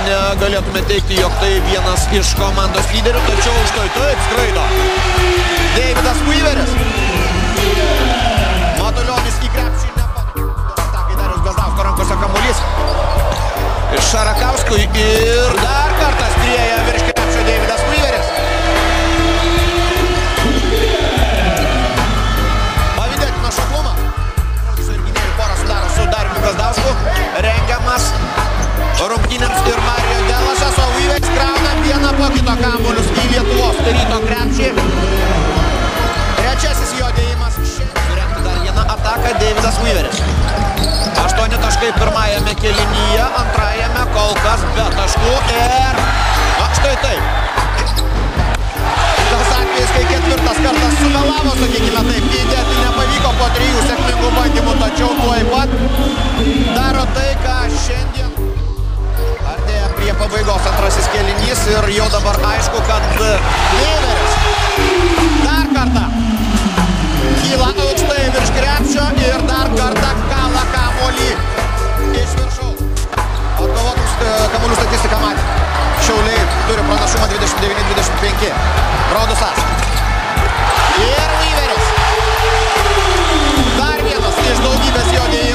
negalėtume teikti, jog tai vienas iš komandos lyderių, tačiau štai taip skraido Davidas Weaveris. Matulionis į krepšį nepatogiai. Atakai Dariaus Bezdausko rankose kamuolys. Iš Šarakauskui ir dar kartą skrieja virš krepšio Davidas Weaveris. Pavydėtina šaklumą. Sargynėjų porą sudaro su Dariumi Bezdausku. Rengiamas rungtynėms ir Mario Delasas, o Weaveris krauna vieną po kito kamuolius į Lietuvos Ryto krepšį. Trečiasis jo dėjimas šiandien. Surengti dar vieną ataką Davidas Weaveris. 8 taškai pirmajame kėlinyje, antrajame kol kas be taškų ir... štai taip. Tas atvejis, kai ketvirtas kartas sumelavo, sakykime taip, įdėti nepavyko po 3 sėkmingų bandymų, tačiau tuoj pat daro tai, ką šiandien artėja prie pabaigos antrasis kėlinys ir jau dabar aišku, kad Weaveris dar kartą kyla aukštai virš krepšio ir dar kartą kala kamuolį iš viršaus. Atkovotus kamuolių statistiką matė. Šiauliai turi pranašumą 29-25. Rodusas. Ir Weaveris. Dar vienas iš daugybės jo dėjimų.